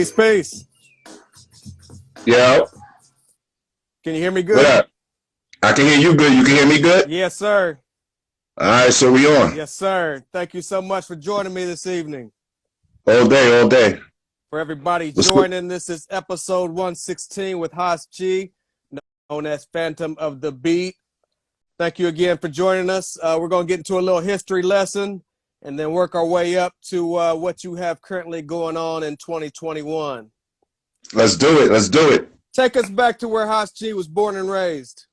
Space. Yo. Can you hear me good? What up? I can hear you good. You can hear me good? Yes, sir. All right, so we on. Yes, sir. Thank you so much for joining me this evening. All day. For everybody joining, this is episode 116 with Haas G, known as Phantom of the Beat. Thank you again for joining us. We're going to get into a little history lesson and then work our way up to what you have currently going on in 2021. Let's do it. Take us back to where Haas G was born and raised.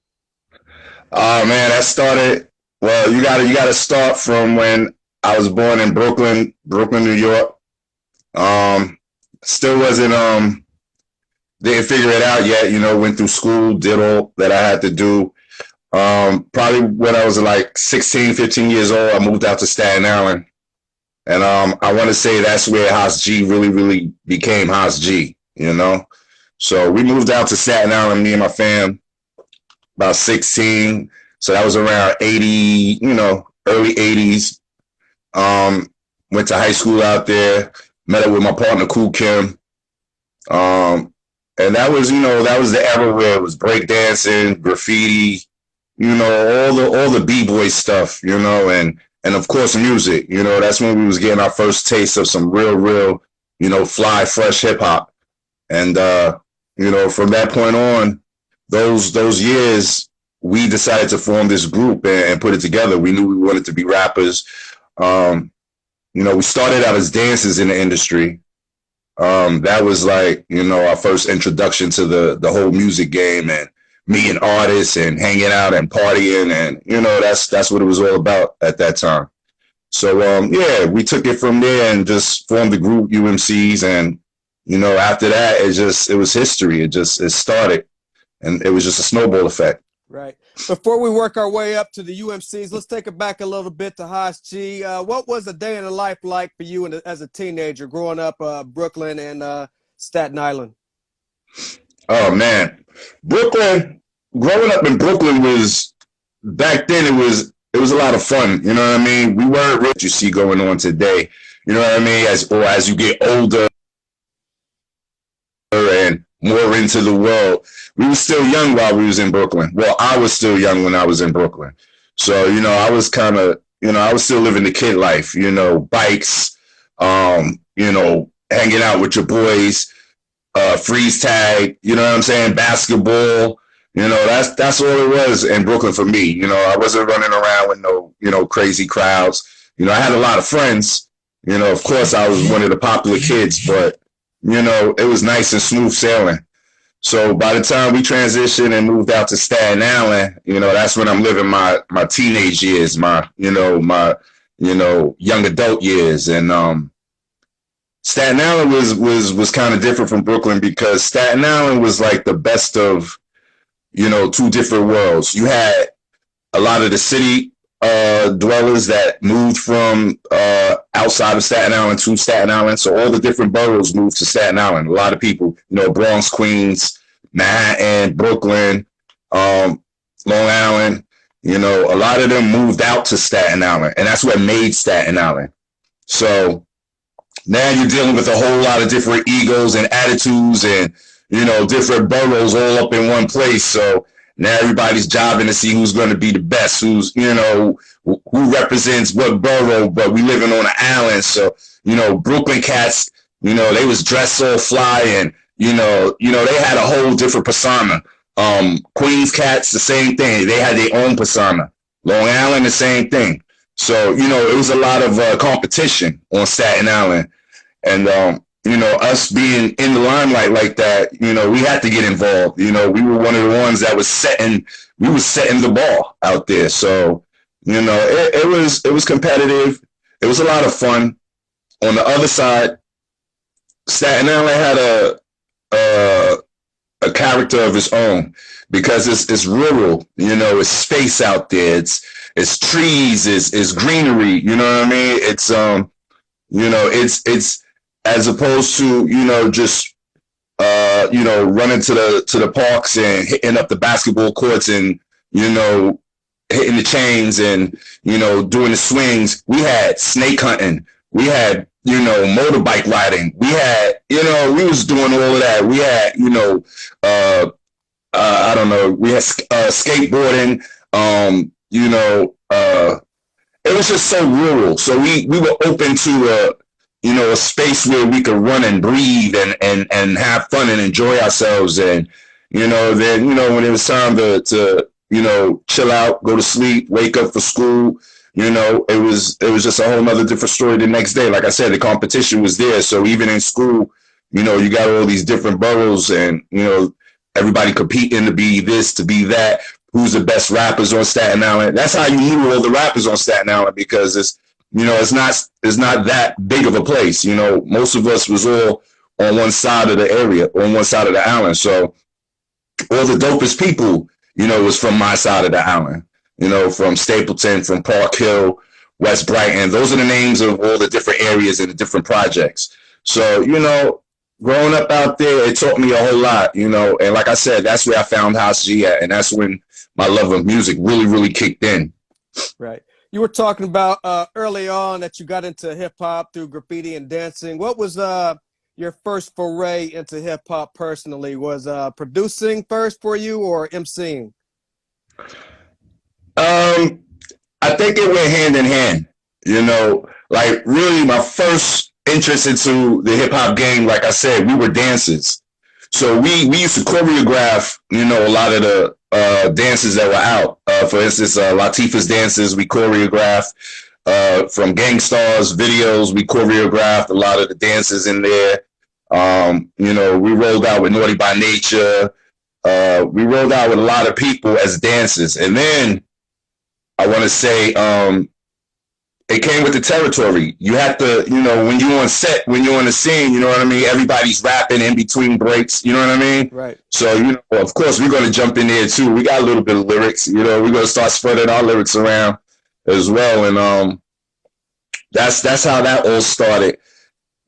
Oh man, that started. Well, you gotta start from when I was born in Brooklyn, New York. Still wasn't didn't figure it out yet. Went through school, did all that I had to do. Probably when I was like 16, 15 years old, I moved out to Staten Island, and I want to say that's where Haas G really became Haas G. So we moved out to Staten Island, me and my fam, about 16. So that was around 80, early 80s. Went to high school out there, met up with my partner, Kool Kim. And that was the era where it was breakdancing, graffiti, all the B-boy stuff, and of course music. That's when we was getting our first taste of some real, fly, fresh hip-hop. And, from that point on, those years, we decided to form this group and put it together. We knew we wanted to be rappers. We started out as dancers in the industry. That was like, our first introduction to the whole music game and meeting artists and hanging out and partying. And, that's what it was all about at that time. So, we took it from there and just formed the group U.M.Cs. And, after that, it was history. It started, and it was just a snowball effect. Right. Before we work our way up to the U.M.Cs, let's take it back a little bit to Haas G. What was a day in the life like for you as a teenager growing up Brooklyn and Staten Island? Oh, man. Growing up in Brooklyn was, back then it was a lot of fun. You know what I mean? We weren't rich, you see going on today. You know what I mean? As you get older and more into the world, we were still young while we was in Brooklyn. Well, I was still young when I was in Brooklyn. So, I was kind of, I was still living the kid life, bikes, hanging out with your boys, freeze tag, you know what I'm saying? Basketball, that's all it was in Brooklyn for me. I wasn't running around with no, crazy crowds. I had a lot of friends, of course I was one of the popular kids, but, it was nice and smooth sailing. So by the time we transitioned and moved out to Staten Island, that's when I'm living my teenage years, my young adult years. And Staten Island was kind of different from Brooklyn because Staten Island was like the best of, two different worlds. You had a lot of the city dwellers that moved from outside of Staten Island to Staten Island. So all the different boroughs moved to Staten Island. A lot of people, Bronx, Queens, Manhattan, Brooklyn, Long Island, a lot of them moved out to Staten Island, and that's what made Staten Island. So now you're dealing with a whole lot of different egos and attitudes and, different boroughs all up in one place. So now everybody's jobbing to see who's going to be the best, who's, who represents what borough, but we living on an island. So, Brooklyn cats, they was dressed so fly and, they had a whole different persona. Queens cats, the same thing. They had their own persona. Long Island, the same thing. So, it was a lot of competition on Staten Island. And, us being in the limelight like that, we had to get involved. We were one of the ones that was setting the ball out there. So, it was competitive. It was a lot of fun. On the other side, Staten Island had a character of its own because it's rural, it's space out there. It's trees, it's greenery, you know what I mean? It's, it's as opposed to, just running to the parks and hitting up the basketball courts and, hitting the chains and, doing the swings. We had snake hunting. We had, motorbike riding. We had, we was doing all of that. We had, I don't know, we had skateboarding. It was just so rural. So we were open to a space where we could run and breathe and have fun and enjoy ourselves. And, then, when it was time to chill out, go to sleep, wake up for school, it was just a whole nother different story the next day. Like I said, the competition was there. So even in school, you got all these different boroughs and, everybody competing to be this, to be that. Who's the best rappers on Staten Island? That's how you knew all the rappers on Staten Island, because it's not that big of a place. Most of us was all on one side of the area, on one side of the island. So all the dopest people, was from my side of the island, from Stapleton, from Park Hill, West Brighton. Those are the names of all the different areas and the different projects. So, growing up out there, it taught me a whole lot, and like I said, that's where I found Haas G at, and that's when my love of music really, really kicked in. Right. You were talking about early on that you got into hip hop through graffiti and dancing. What was your first foray into hip hop personally? Was producing first for you or MCing? I think it went hand in hand. Like really my first interest into the hip hop game, like I said, we were dancers. So we used to choreograph, a lot of the dances that were out. For instance, Latifah's dances, we choreographed. From Gangstarr's videos, we choreographed a lot of the dances in there. We rolled out with Naughty by Nature. We rolled out with a lot of people as dancers. And then I want to say it came with the territory. You have to, when you're on set, when you're on the scene, you know what I mean? Everybody's rapping in between breaks, you know what I mean? Right. So, of course, we're going to jump in there too. We got a little bit of lyrics, we're going to start spreading our lyrics around as well. And that's how that all started.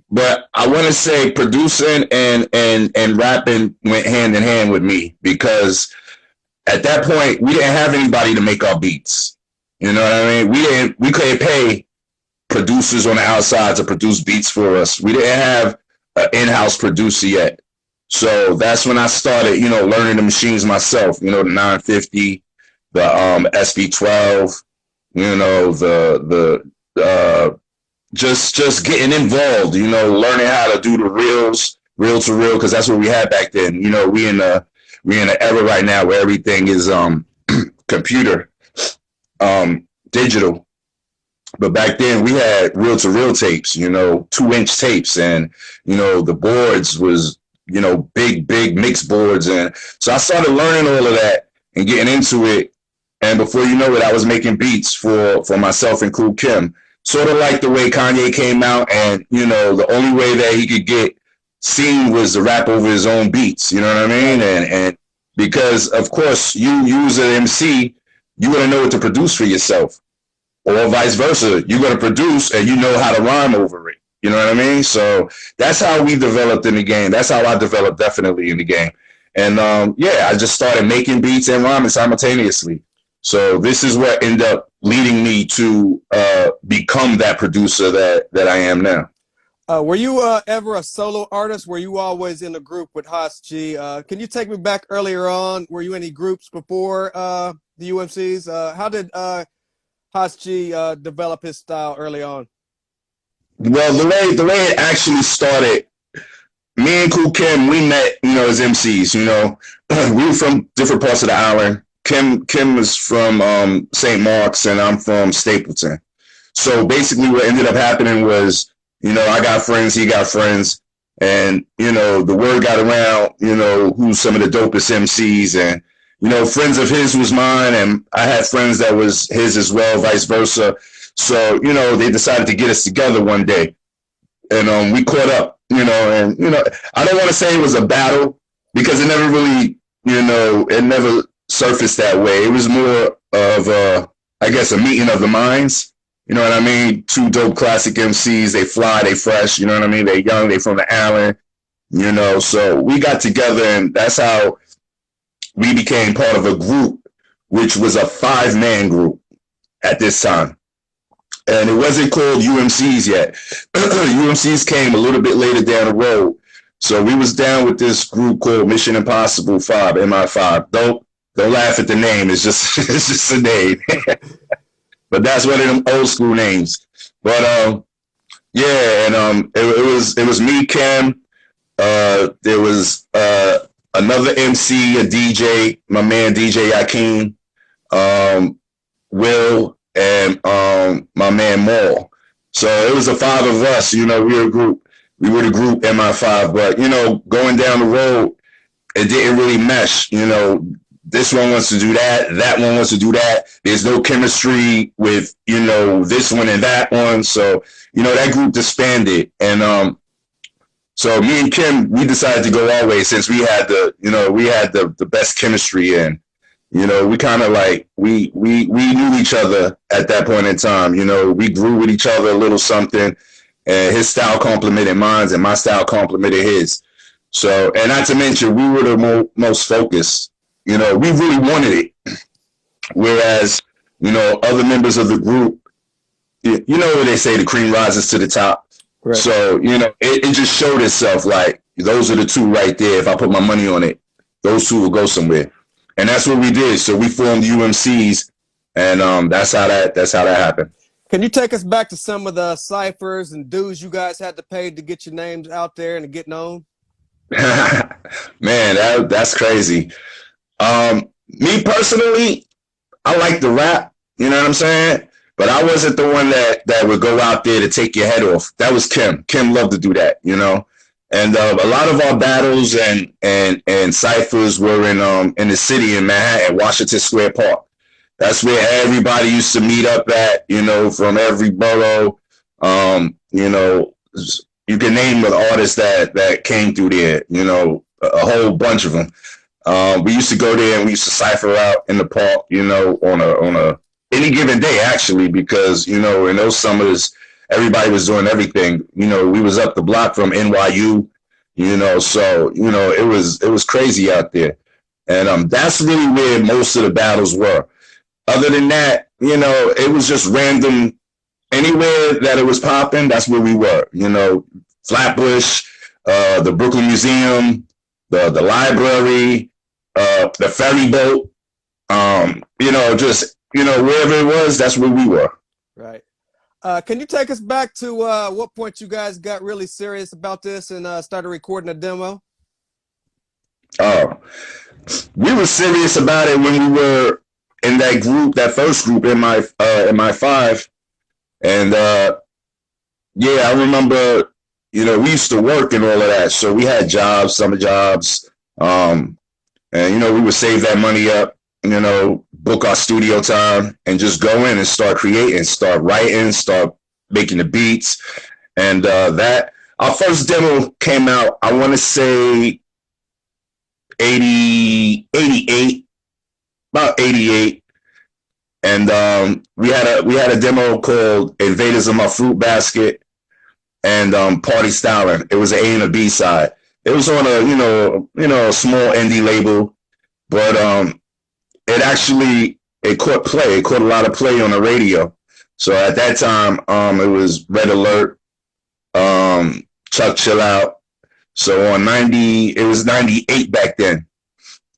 But I want to say producing and rapping went hand in hand with me, because at that point, we didn't have anybody to make our beats. You know what I mean? We couldn't pay producers on the outside to produce beats for us. We didn't have an in-house producer yet. So that's when I started, learning the machines myself, the 950, the SB12, just getting involved, learning how to do the reels, reel to reel, because that's what we had back then. We in the era right now where everything is computer. Digital, but back then we had reel to reel tapes, 2-inch tapes, and the boards was big mix boards, and so I started learning all of that and getting into it, and before you know it, I was making beats for myself and Kool Kim, sort of like the way Kanye came out, and the only way that he could get seen was to rap over his own beats, you know what I mean, and because of course you use an MC, you're going to know what to produce for yourself, or vice versa. You're going to produce and you know how to rhyme over it. You know what I mean? So that's how we developed in the game. That's how I developed definitely in the game. And I just started making beats and rhyming simultaneously. So this is what ended up leading me to become that producer that I am now. Were you ever a solo artist? Were you always in a group with Haas G? Can you take me back earlier on? Were you in any groups before the U.M.Cs? How did Haas G develop his style early on? Well, the way it actually started, me and Kool Kim, we met, as MCs. We were from different parts of the island. Kim was from St. Mark's, and I'm from Stapleton. So basically, what ended up happening was, I got friends, he got friends, and, the word got around, who's some of the dopest MCs, and, friends of his was mine, and I had friends that was his as well, vice versa. So, they decided to get us together one day, and we caught up, and, I don't want to say it was a battle, because it never really, it never surfaced that way. It was more of, I guess, a meeting of the minds. You know what I mean? Two dope classic MCs. They fly, they fresh. You know what I mean? They young, they from the island. So we got together, and that's how we became part of a group, which was a 5-man group at this time. And it wasn't called U.M.Cs yet. U.M.Cs came a little bit later down the road. So we was down with this group called Mission Impossible 5, MI5. Don't laugh at the name. It's just it's just a name. But that's one of them old school names. But yeah, and it was me, Kim. There was another MC, a DJ, my man DJ Akeem, Will, and my man Maul. So it was the 5 of us. We were a group. We were the group MI5. But going down the road, it didn't really mesh. This one wants to do that one wants to do that. There's no chemistry with this one and that one. So that group disbanded, and so me and Kim, we decided to go our way since we had the best chemistry, and we kind of like we knew each other at that point in time. We grew with each other a little something, and his style complemented mine, and my style complemented his. So, and not to mention, we were the most focused. We really wanted it, whereas other members of the group, what they say, the cream rises to the top. Right. So, it just showed itself like, those are the two right there. If I put my money on it, those two will go somewhere. And that's what we did. So we formed U.M.Cs, and that's how that happened. Can you take us back to some of the ciphers and dues you guys had to pay to get your names out there and to get known? Man, that's crazy. Me personally, I like the rap, you know what I'm saying? But I wasn't the one that would go out there to take your head off. That was Kim. Kim loved to do that, And a lot of our battles and ciphers were in the city in Manhattan, Washington Square Park. That's where everybody used to meet up at, from every borough. You can name the artists that came through there, a whole bunch of them. We used to go there and we used to cipher out in the park, on a any given day, actually, because, in those summers, everybody was doing everything. We was up the block from NYU, so, it was crazy out there. And that's really where most of the battles were. Other than that, it was just random. Anywhere that it was popping, that's where we were. Flatbush, the Brooklyn Museum, the library, the ferry boat, wherever it was, that's where we were. Right. Can you take us back to what point you guys got really serious about this and started recording a demo? Oh, we were serious about it when we were in that group, that first group in my 5. And yeah, I remember, we used to work and all of that. So we had jobs, summer jobs. And, we would save that money up, book our studio time and just go in and start creating, start writing, start making the beats. And that our first demo came out, I want to say 88, about 88. And we had a demo called Invaders of My Fruit Basket and Party Styling. It was an A and a B side. It was on a a small indie label, but it caught play. It caught a lot of play on the radio. So at that time, it was Red Alert, Chuck Chill Out. So on 90, it was 98 back then.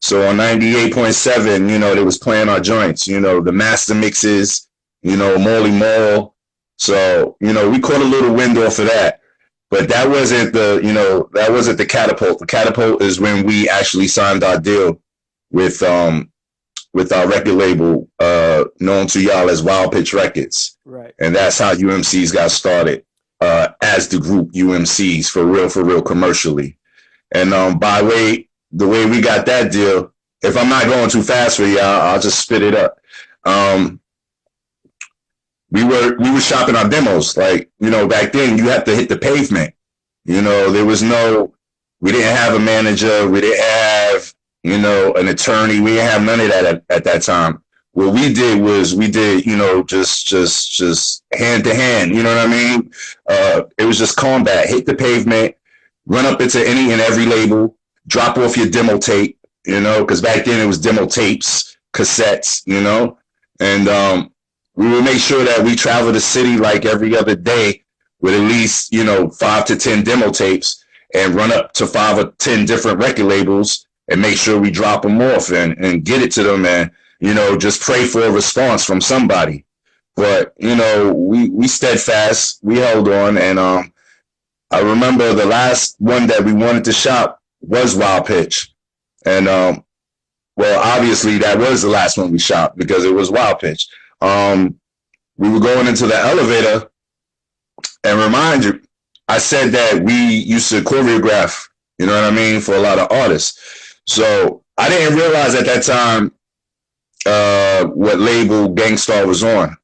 So on 98.7, they was playing our joints, the master mixes, Molly Mall. So, we caught a little wind off of that. But that wasn't the catapult. The catapult is when we actually signed our deal with our record label, known to y'all as Wild Pitch Records. Right. And that's how U.M.Cs got started, as the group U.M.Cs, for real, commercially. And the way we got that deal, if I'm not going too fast for y'all, I'll just spit it up. We were shopping our demos. Like, back then you had to hit the pavement. We didn't have a manager. We didn't have, an attorney. We didn't have none of that at that time. What we did was just hand to hand. You know what I mean? It was just combat, hit the pavement, run up into any and every label, drop off your demo tape, you know, because back then it was demo tapes, cassettes, you know, and we would make sure that we travel the city like every other day with at least, you know, 5 to 10 demo tapes and run up to 5 or 10 different record labels and make sure we drop them off and get it to them and, you know, just pray for a response from somebody. But, you know, we steadfast, we held on. And I remember the last one that we wanted to shop was Wild Pitch. And, well, obviously that was the last one we shopped because it was Wild Pitch. We were going into the elevator, and remind you, I said that we used to choreograph, you know what I mean, for a lot of artists. So I didn't realize at that time what label Gangstarr was on.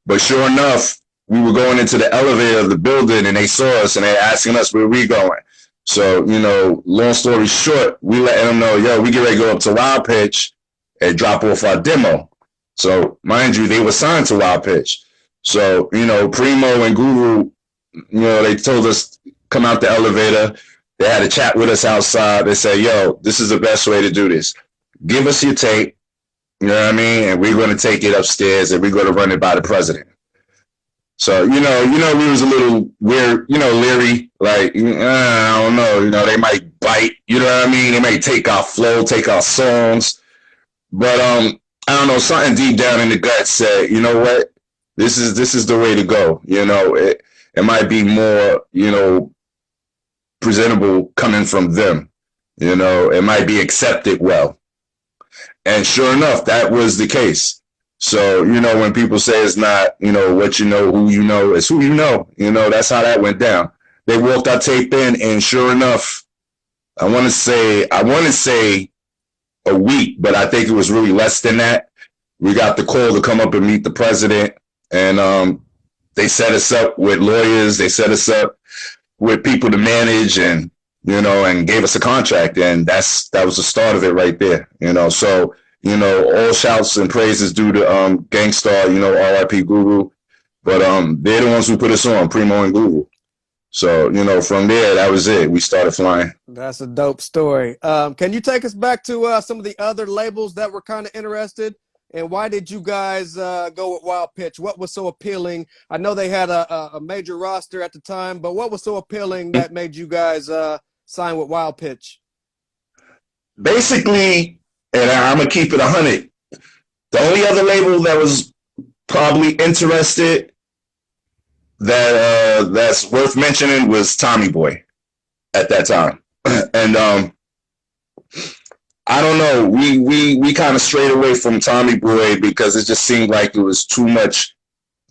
But sure enough, we were going into the elevator of the building, and they saw us, and they're asking us where we going. So, you know, long story short, we let them know, yo, we get ready to go up to Wild Pitch and drop off our demo. So, mind you, they were signed to Wild Pitch. So, you know, Primo and Guru, you know, they told us, come out the elevator. They had a chat with us outside. They said, yo, this is the best way to do this. Give us your tape, you know what I mean? And we're going to take it upstairs and we're going to run it by the president. So, you know, we was a little weird, you know, leery, like, I don't know, you know, they might bite, you know what I mean? They might take our flow, take our songs. But, I don't know, something deep down in the gut said, you know what? This is the way to go. You know, it might be more, you know, presentable coming from them. You know, it might be accepted well. And sure enough, that was the case. So, you know, when people say it's not, you know, what you know, who you know, it's who you know. You know, that's how that went down. They walked our tape in, and sure enough, I want to say a week, but I think it was really less than that. We got the call to come up and meet the president. And they set us up with lawyers. They set us up with people to manage and, you know, and gave us a contract. And that was the start of it right there, you know. So, you know, all shouts and praises due to Gangstarr, you know, RIP Guru. But they're the ones who put us on, Primo and Guru. So, you know, from there, that was it. We started flying. That's a dope story. Can you take us back to some of the other labels that were kind of interested? And why did you guys go with Wild Pitch? What was so appealing? I know they had a major roster at the time, but what was so appealing that made you guys sign with Wild Pitch? Basically, and I'm going to keep it 100, the only other label that was probably interested that's worth mentioning was Tommy Boy at that time. And I don't know. We kind of strayed away from Tommy Boy because it just seemed like it was too much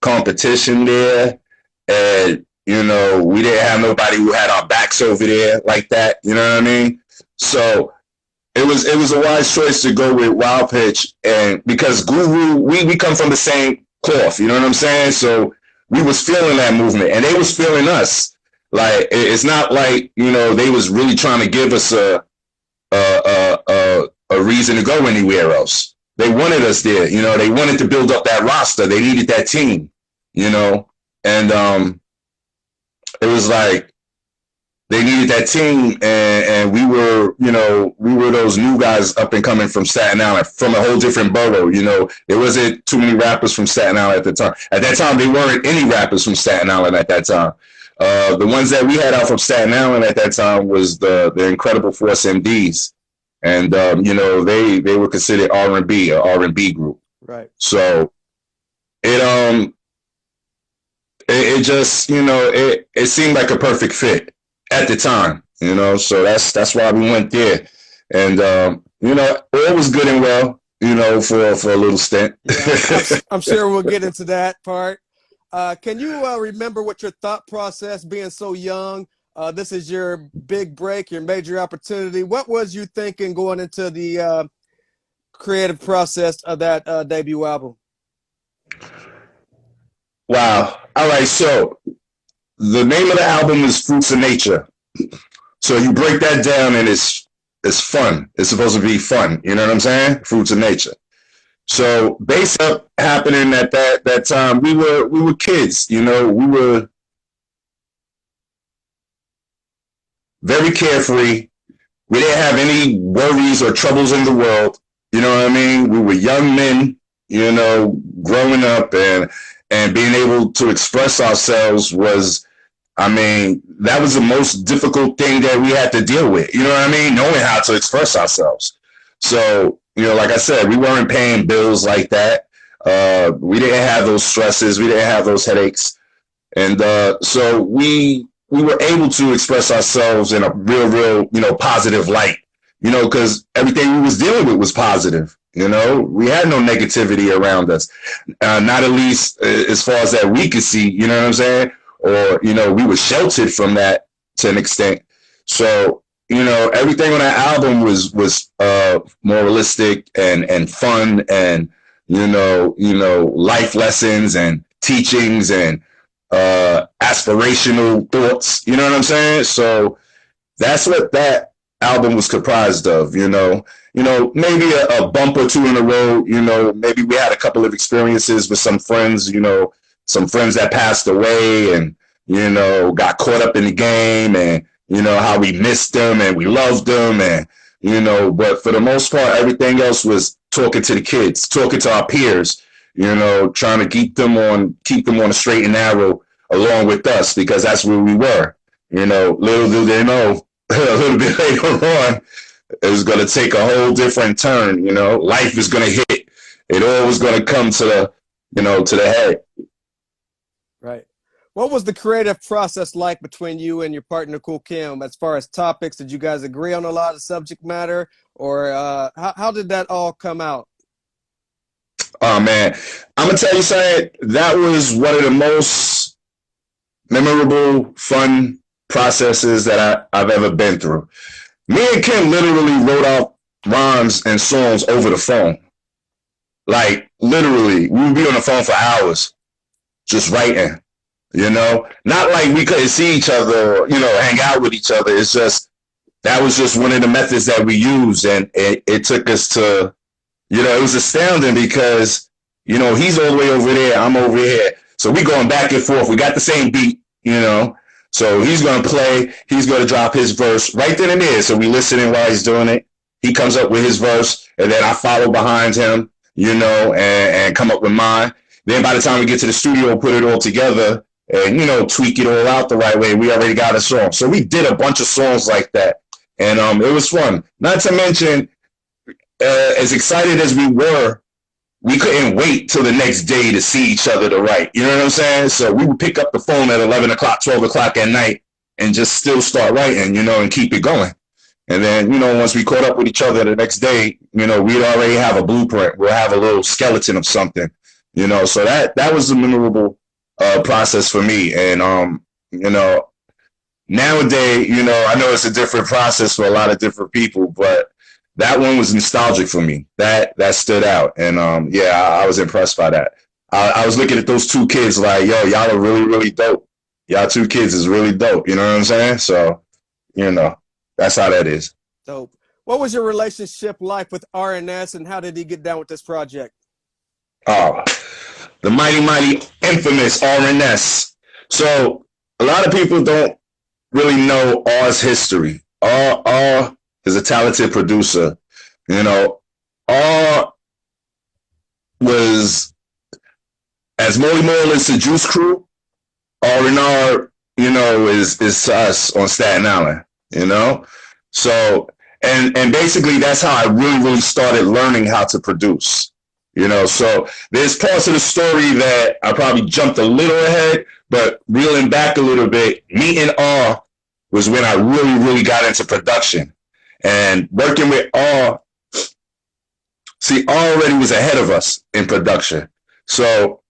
competition there. And, you know, we didn't have nobody who had our backs over there like that. You know what I mean? So it was a wise choice to go with Wild Pitch. And because Guru, we come from the same cloth. You know what I'm saying? So we was feeling that movement and they was feeling us. Like, it's not like, you know, they was really trying to give us a reason to go anywhere else. They wanted us there, you know, they wanted to build up that roster. They needed that team, you know, and it was like they needed that team, and we were, you know, we were those new guys up and coming from Staten Island, from a whole different borough, you know. There wasn't too many rappers from Staten Island at the time. At that time, there weren't any rappers from Staten Island at that time. The ones that we had out from Staten Island at that time was the Incredible Force MDs. And, you know, they were considered R&B, an R&B group. Right. So it just, you know, it seemed like a perfect fit at the time, you know, so that's why we went there. And, you know, all was good and well, you know, for a little stint. Yeah, I'm sure we'll get into that part. Can you remember what your thought process, being so young, this is your big break, your major opportunity. What was you thinking going into the creative process of that debut album? Wow. All right. So the name of the album is Fruits of Nature. So you break that down and it's fun. It's supposed to be fun. You know what I'm saying? Fruits of Nature. So based up happening at that time, we were kids, you know, we very carefree. We didn't have any worries or troubles in the world. You know what I mean? We were young men, you know, growing up, and being able to express ourselves was, I mean, that was the most difficult thing that we had to deal with. You know what I mean? Knowing how to express ourselves. So, you know, like I said, we weren't paying bills like that. We didn't have those stresses. We didn't have those headaches. And so we were able to express ourselves in a real, you know, positive light, you know, because everything we was dealing with was positive. You know, we had no negativity around us, not at least as far as that we could see, you know what I'm saying? Or, you know, we were sheltered from that to an extent. So, you know, everything on that album was moralistic and fun and, you know, life lessons and teachings and aspirational thoughts, you know what I'm saying? So that's what that album was comprised of, you know, maybe a bump or two in the road, you know, maybe we had a couple of experiences with some friends, you know, some friends that passed away and, you know, got caught up in the game and, you know, how we missed them and we loved them and, you know, but for the most part, everything else was talking to the kids, talking to our peers, you know, trying to keep them on a straight and narrow along with us because that's where we were. You know, little do they know, a little bit later on, it was going to take a whole different turn. You know, life is going to hit. It all was going to come to the, you know, to the head. Right. What was the creative process like between you and your partner Kool Kim as far as topics? Did you guys agree on a lot of subject matter, or how did that all come out? Oh man, I'm gonna tell you something. That was one of the most memorable, fun processes that I've ever been through. Me and Kim literally wrote out rhymes and songs over the phone. Like literally, we would be on the phone for hours, just writing. You know, not like we couldn't see each other or, you know, hang out with each other. It's just, that was just one of the methods that we used. And it took us to, you know, it was astounding because, you know, he's all the way over there, I'm over here. So we going back and forth. We got the same beat, you know. So he's going to play, he's going to drop his verse right then and there. So we listening while he's doing it. He comes up with his verse and then I follow behind him, you know, and come up with mine. Then by the time we get to the studio, put it all together and, you know, tweak it all out the right way. We already got a song. So we did a bunch of songs like that. And it was fun. Not to mention, as excited as we were, we couldn't wait till the next day to see each other to write. You know what I'm saying? So we would pick up the phone at 11 o'clock, 12 o'clock at night and just still start writing, you know, and keep it going. And then, you know, once we caught up with each other the next day, you know, we'd already have a blueprint. We'll have a little skeleton of something, you know. So that was a memorable process for me. And, you know, nowadays, you know, I know it's a different process for a lot of different people, but that one was nostalgic for me. That stood out. And, yeah, I was impressed by that. I was looking at those two kids like, yo, y'all are really, really dope. Y'all two kids is really dope. You know what I'm saying? So, you know, that's how that is. Dope. What was your relationship like with RNS and how did he get down with this project? Oh, the mighty, infamous RNS. So a lot of people don't really know R's history. R is a talented producer. You know, R was, as Molly Morland's the Juice Crew, R&R, you know, is to us on Staten Island, you know? So, and basically that's how I really started learning how to produce. You know, so there's parts of the story that I probably jumped a little ahead, but reeling back a little bit, meeting R was when I really got into production. And working with R, see, R already was ahead of us in production. So,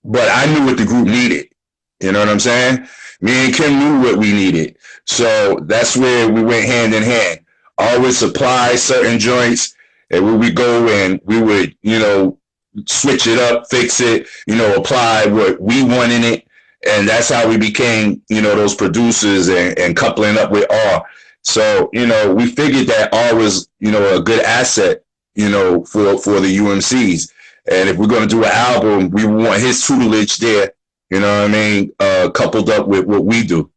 but I knew what the group needed. You know what I'm saying? Me and Kim knew what we needed. So that's where we went hand in hand. R would supply certain joints, and we would go and we would, you know, switch it up, fix it, you know, apply what we want in it. And that's how we became, you know, those producers and coupling up with R. So, you know, we figured that R was, you know, a good asset, you know, for the U.M.Cs. And if we're going to do an album, we want his tutelage there, you know what I mean, coupled up with what we do.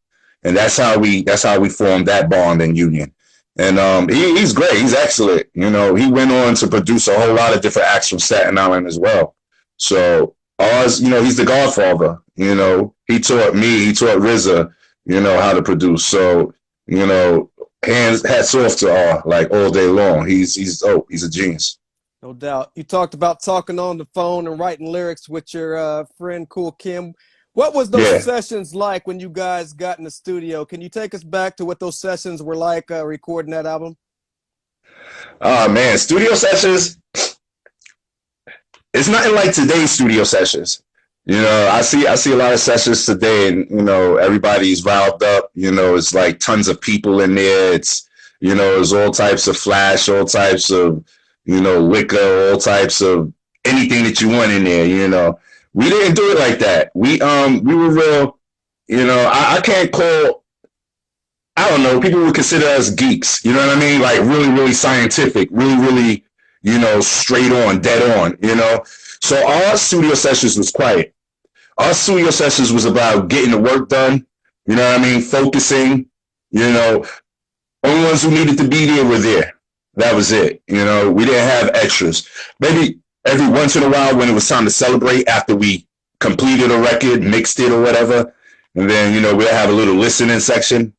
and that's how we formed that bond and union. And he's great. He's excellent. You know, he went on to produce a whole lot of different acts from Staten Island as well. So ours, you know, he's the godfather. You know, he taught me, he taught RZA, you know, how to produce. So, you know, hats off to R, like all day long. He's a genius. No doubt. You talked about talking on the phone and writing lyrics with your friend Kool Kim. What was those sessions like when you guys got in the studio? Can you take us back to what those sessions were like recording that album? Oh man, studio sessions. It's nothing like today's studio sessions. You know, I see a lot of sessions today, and you know, everybody's riled up. You know, it's like tons of people in there. It's, you know, there's all types of flash, all types of, you know, liquor, all types of anything that you want in there. You know, we didn't do it like that. We were real. You know, I can't call. I don't know. People would consider us geeks. You know what I mean? Like really, really scientific. Really, really, you know, straight on, dead on. You know. So our studio sessions was quiet. Our studio sessions was about getting the work done. You know what I mean? Focusing. You know, only ones who needed to be there were there. That was it. You know, we didn't have extras. Maybe every once in a while when it was time to celebrate after we completed a record, mixed it or whatever, and then, you know, we'll have a little listening session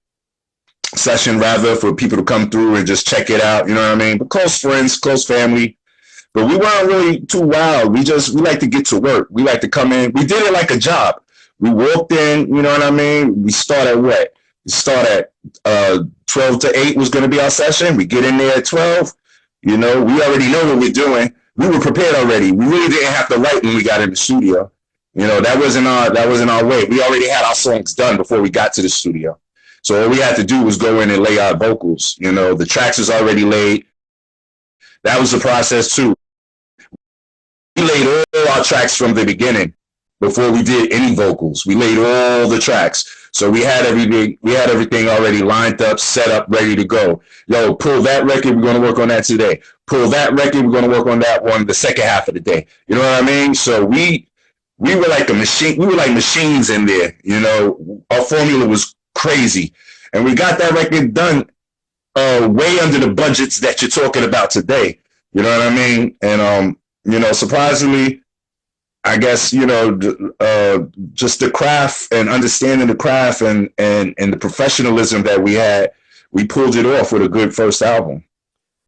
rather, for people to come through and just check it out. You know what I mean? But close friends, close family. But we weren't really too wild. We like to get to work. We like to come in. We did it like a job. We walked in, you know what I mean? We start at what? We start at 12 to 8 was going to be our session. We get in there at 12. You know, we already know what we're doing. We were prepared already. We really didn't have to write when we got in the studio. You know, that wasn't our way. We already had our songs done before we got to the studio. So all we had to do was go in and lay our vocals. You know, the tracks was already laid. That was the process too. We laid all our tracks from the beginning before we did any vocals. We laid all the tracks. So we had everything already lined up, set up, ready to go. Yo, pull that record, we're going to work on that today. Pull that record, we're going to work on that one the second half of the day. You know what I mean? So we were like a machine. We were like machines in there. You know, our formula was crazy. And we got that record done way under the budgets that you're talking about today. You know what I mean? And, you know, surprisingly, I guess, you know, just the craft and understanding the craft and the professionalism that we had, we pulled it off with a good first album.